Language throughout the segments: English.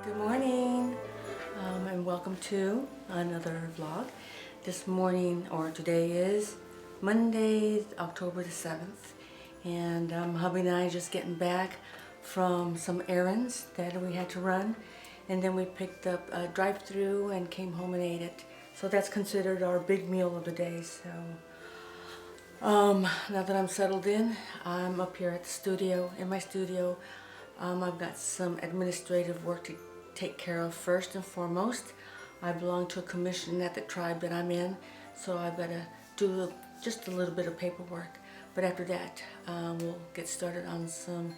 Good morning, and welcome to another vlog. This morning, or today is Monday, October the 7th, and hubby and I are just getting back from some errands that we had to run, and then we picked up a drive-through and came home and ate it. So that's considered our big meal of the day. So now that I'm settled in, I'm up here at the studio, in my studio. I've got some administrative work to take care of. First and foremost, I belong to a commission at the tribe that I'm in, so I've got to do just a little bit of paperwork. But after that, we'll get started on some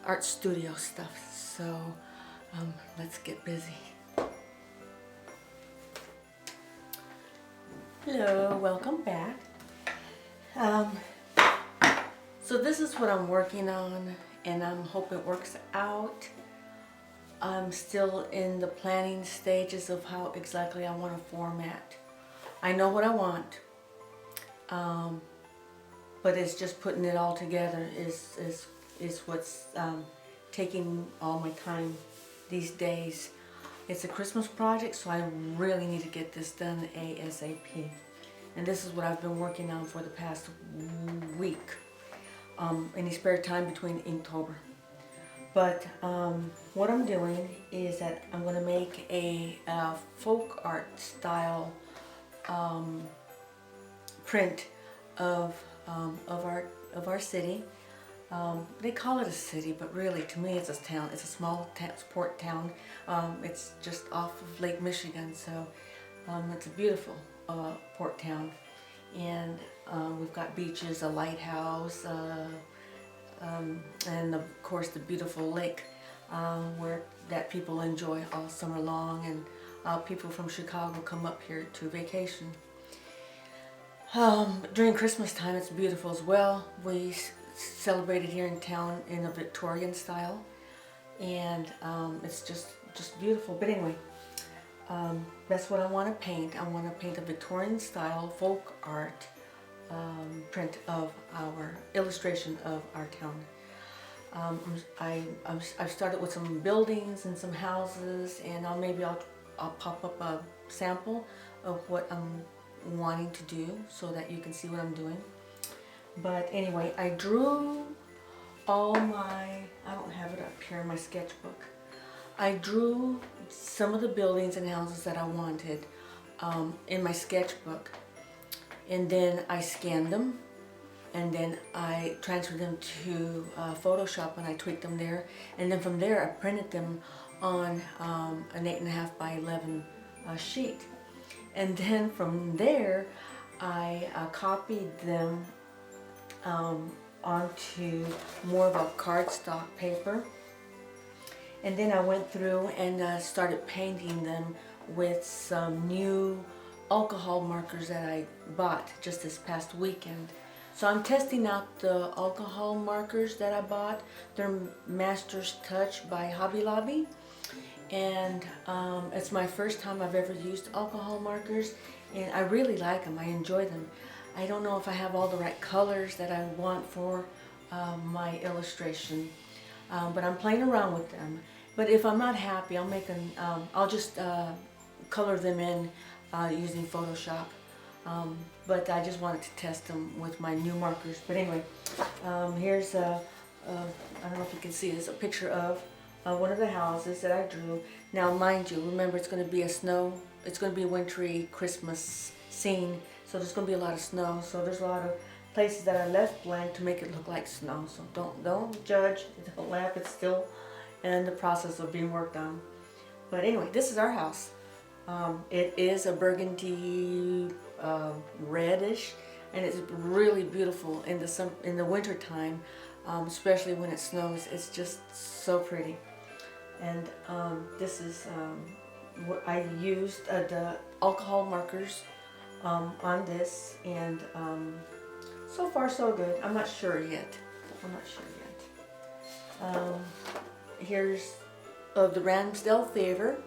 art studio stuff. So let's get busy. Hello, welcome back. So this is what I'm working on, and I'm hoping it works out. I'm still in the planning stages of how exactly I want to format. I know what I want, but it's just putting it all together is what's taking all my time these days. It's a Christmas project, so I really need to get this done ASAP. And this is what I've been working on for the past week, any spare time between Inktober. But what I'm doing is that I'm going to make a folk art style print of our city. They call it a city, but really, to me, it's a town. It's a small port town. It's just off of Lake Michigan, so it's a beautiful port town, and we've got beaches, a lighthouse. And of course the beautiful lake where that people enjoy all summer long, and people from Chicago come up here to vacation. During Christmas time it's beautiful as well. We celebrated here in town in a Victorian style, and it's just beautiful. But anyway, that's what I want to paint. I want to paint a Victorian style folk art print of our illustration of our town. I've started with some buildings and some houses, and maybe I'll pop up a sample of what I'm wanting to do so that you can see what I'm doing. But anyway, I drew all my, I don't have it up here in my sketchbook. I drew some of the buildings and houses that I wanted in my sketchbook. And then I scanned them, and then I transferred them to Photoshop, and I tweaked them there. And then from there I printed them on an 8.5 by 11 sheet. And then from there I copied them onto more of a cardstock paper. And then I went through and started painting them with some new alcohol markers that I bought just this past weekend. So I'm testing out the alcohol markers that I bought. They're Master's Touch by Hobby Lobby, and it's my first time I've ever used alcohol markers, and I really like them. I enjoy them. I don't know if I have all the right colors that I want for my illustration, but I'm playing around with them. But if I'm not happy, I'll just color them in using Photoshop, but I just wanted to test them with my new markers. But anyway, here's I don't know if you can see this, a picture of one of the houses that I drew. Now mind you, remember it's going to be it's going to be a wintry Christmas scene, so there's going to be a lot of snow. So there's a lot of places that I left blank to make it look like snow. So don't judge, don't laugh, it's still in the process of being worked on. But anyway, this is our house. It is a burgundy reddish, and it's really beautiful in the winter time, especially when it snows. It's just so pretty. And this is what I used the alcohol markers on this, and so far so good. I'm not sure yet. Here's the Ramsdale Theater.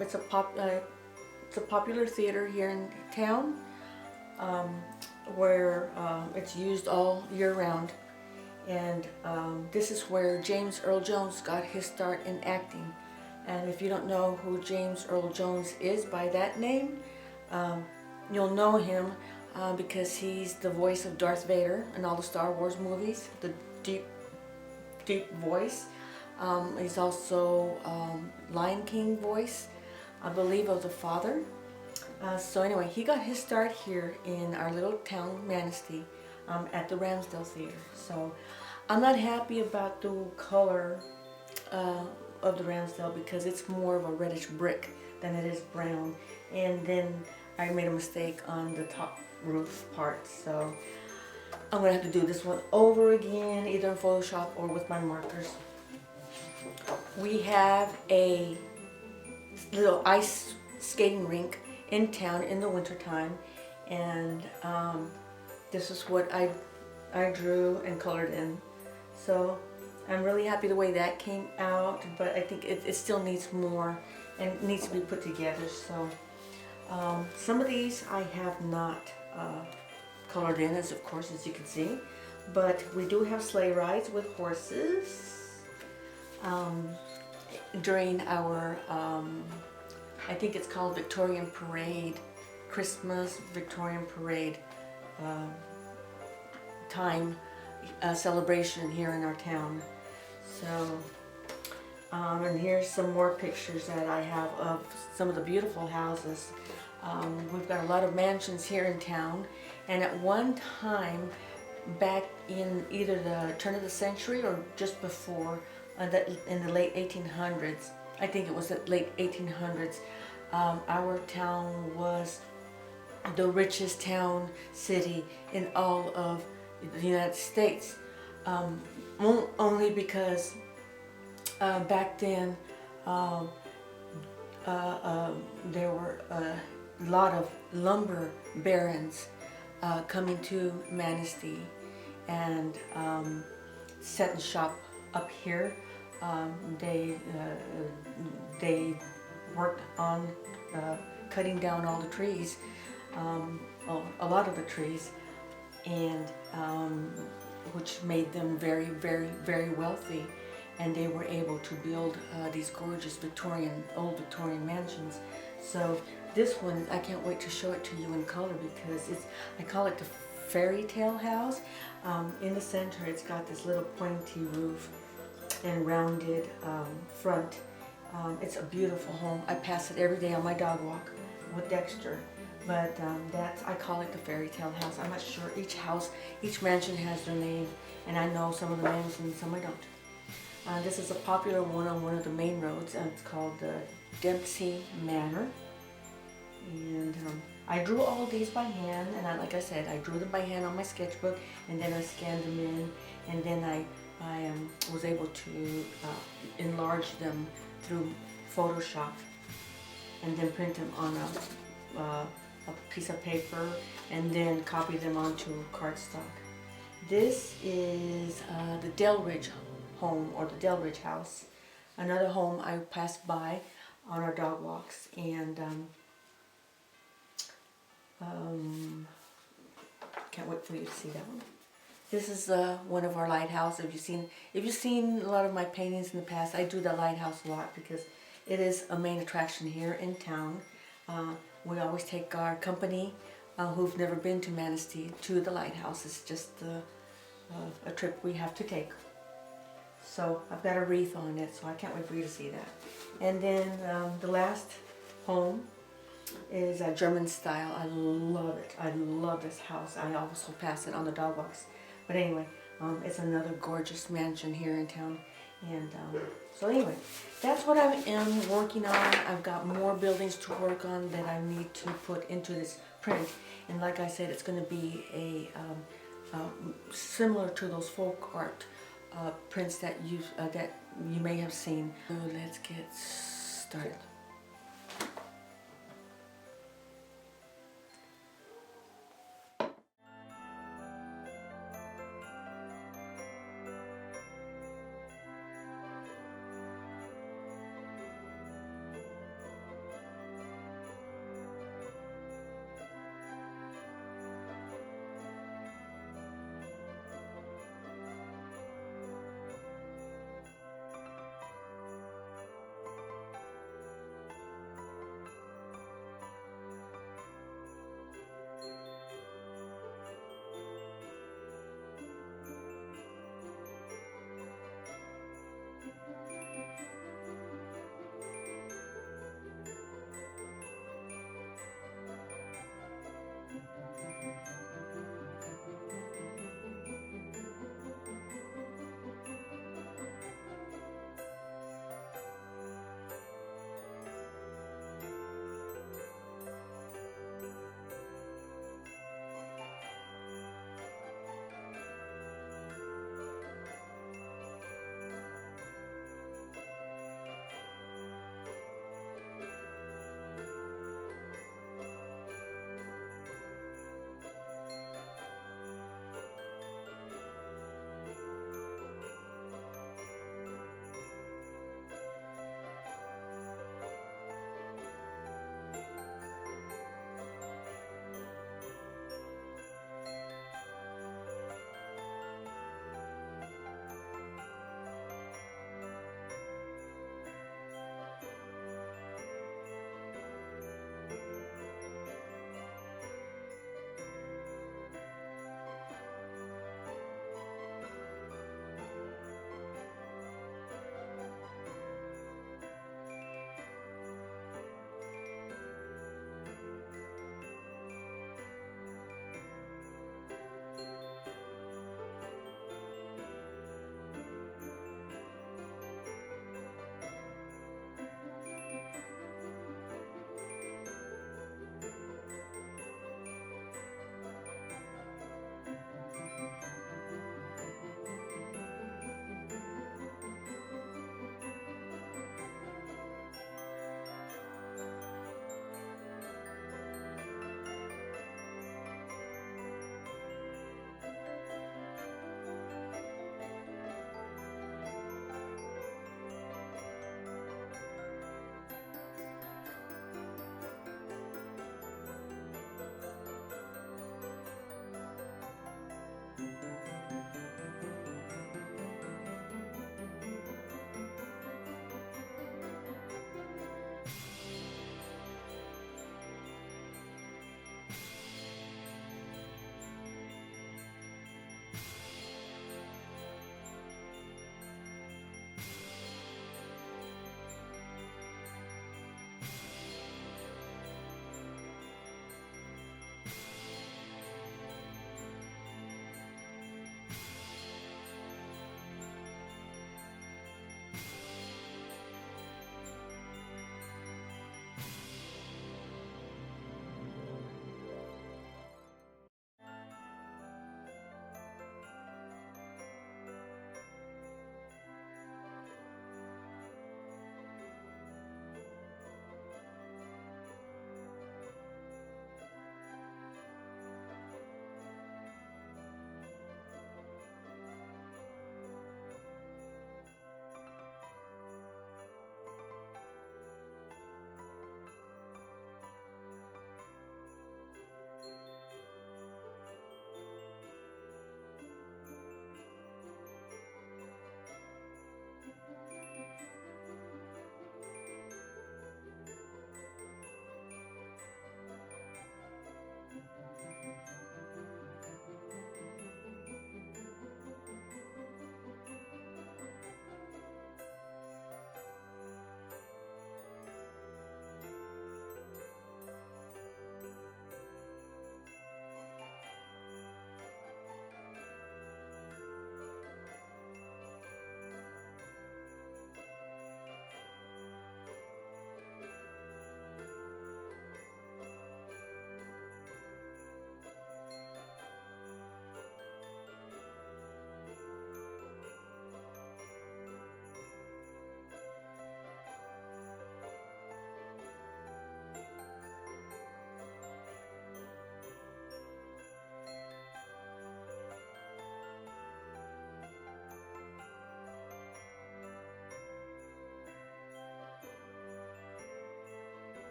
It's a popular theater here in town. where it's used all year round. And this is where James Earl Jones got his start in acting. And if you don't know who James Earl Jones is by that name, you'll know him because he's the voice of Darth Vader in all the Star Wars movies, the deep voice. He's also Lion King voice, I believe, of the father. So anyway, he got his start here in our little town, Manistee, at the Ramsdale Theater. So I'm not happy about the color of the Ramsdale because it's more of a reddish brick than it is brown. And then I made a mistake on the top roof part, so I'm gonna have to do this one over again, either in Photoshop or with my markers. We have a little ice skating rink in town in the winter time, and this is what I drew and colored in. So I'm really happy the way that came out, but I think it still needs more and needs to be put together. So some of these I have not colored in, as you can see, but we do have sleigh rides with horses during our I think it's called Victorian Parade, Christmas Victorian Parade time celebration here in our town. So and here's some more pictures that I have of some of the beautiful houses. We've got a lot of mansions here in town, and at one time back in either the turn of the century or just before, in the late 1800s, I think it was the late 1800s, our town was the richest city in all of the United States, only because back then there were a lot of lumber barons coming to Manistee and setting shop up here. They worked on cutting down all the trees, a lot of the trees, and which made them very, very, very wealthy, and they were able to build these gorgeous old Victorian mansions. So this one, I can't wait to show it to you in color because I call it the fairy tale house. In the center, it's got this little pointy roof and rounded front. It's a beautiful home. I pass it every day on my dog walk with Dexter. But I call it the fairy tale house. I'm not sure. Each mansion has their name, and I know some of the names and some I don't. This is a popular one on one of the main roads, and it's called the Dempsey Manor. And I drew all of these by hand, and like I said, I drew them by hand on my sketchbook, and then I scanned them in, and then I was able to enlarge them through Photoshop, and then print them on a piece of paper, and then copy them onto cardstock. This is the Delridge home, or the Delridge house, another home I passed by on our dog walks, and can't wait for you to see that one. This is one of our lighthouses. If you've seen a lot of my paintings in the past, I do the lighthouse a lot because it is a main attraction here in town. We always take our company who've never been to Manistee to the lighthouse. It's just a trip we have to take. So I've got a wreath on it, so I can't wait for you to see that. And then the last home is a German style. I love it. I love this house. I also pass it on the dog walks. But anyway, it's another gorgeous mansion here in town. And so anyway, that's what I am working on. I've got more buildings to work on that I need to put into this print. And like I said, it's going to be a similar to those folk art prints that you may have seen. So let's get started.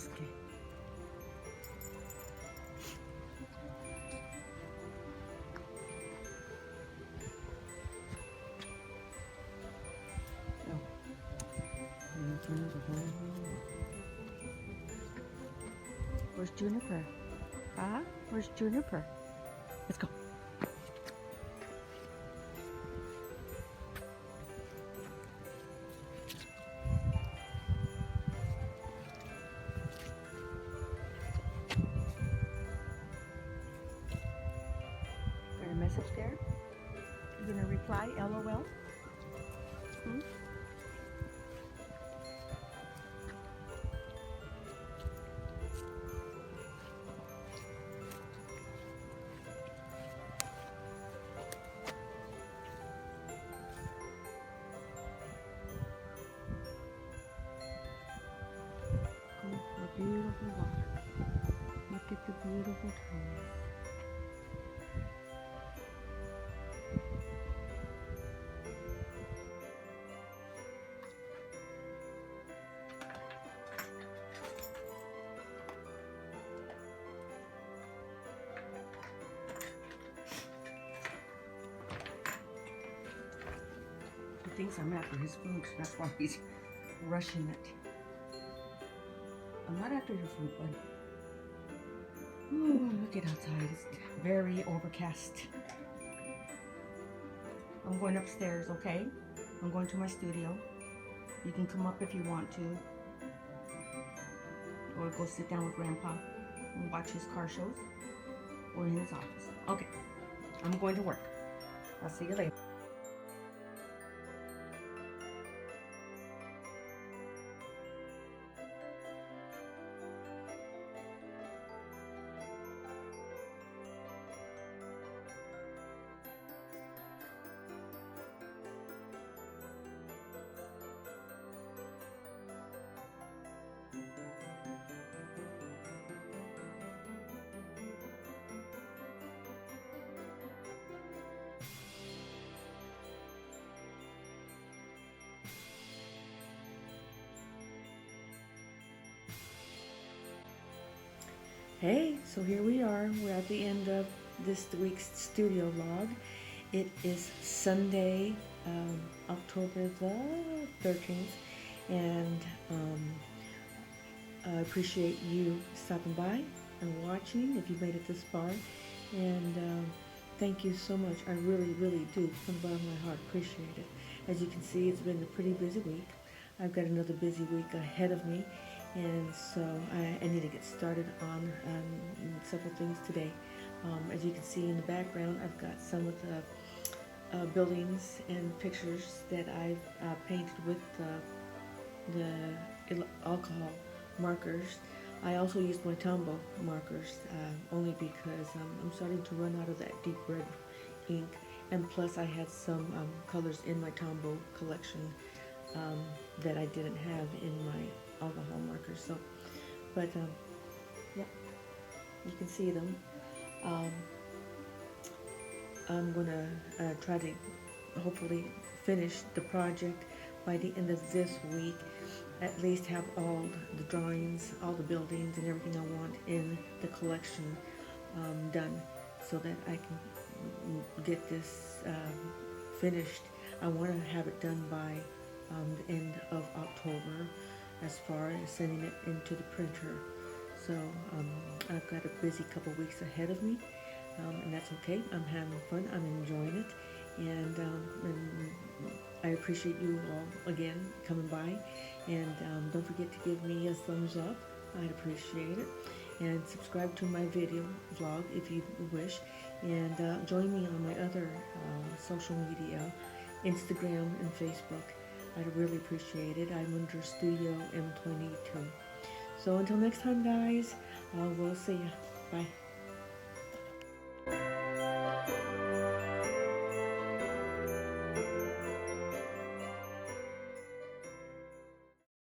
Okay. Where's Juniper? Huh? Where's Juniper? Let's go. Got a message there? You gonna reply LOL? Hmm? Oh, a beautiful walk. Look at the beautiful trees. He thinks I'm after his food, that's why he's rushing it. I'm not after your food, bud. Ooh, look at outside. It's very overcast. I'm going upstairs, okay? I'm going to my studio. You can come up if you want to. Or go sit down with Grandpa and watch his car shows. Or in his office. Okay. I'm going to work. I'll see you later. Hey, so here we are. We're at the end of this week's studio vlog. It is Sunday, October the 13th, and I appreciate you stopping by and watching if you made it this far. And thank you so much. I really, really do, from the bottom of my heart, appreciate it. As you can see, it's been a pretty busy week. I've got another busy week ahead of me. And so I need to get started on several things today. As you can see in the background, I've got some of the buildings and pictures that I've painted with the alcohol markers. I also used my Tombow markers only because I'm starting to run out of that deep red ink, and plus I had some colors in my Tombow collection that I didn't have in my alcohol markers. So, but yeah, you can see them. I'm gonna try to hopefully finish the project by the end of this week. At least have all the drawings, all the buildings, and everything I want in the collection done, so that I can get this finished. I want to have it done by the end of October, as far as sending it into the printer. So I've got a busy couple weeks ahead of me, and that's okay. I'm having fun. I'm enjoying it, and I appreciate you all again coming by. And don't forget to give me a thumbs up. I'd appreciate it. And subscribe to my video vlog if you wish. And join me on my other social media, Instagram and Facebook. I'd really appreciate it. I'm under Studio M22. So until next time, guys, we'll see you. Bye.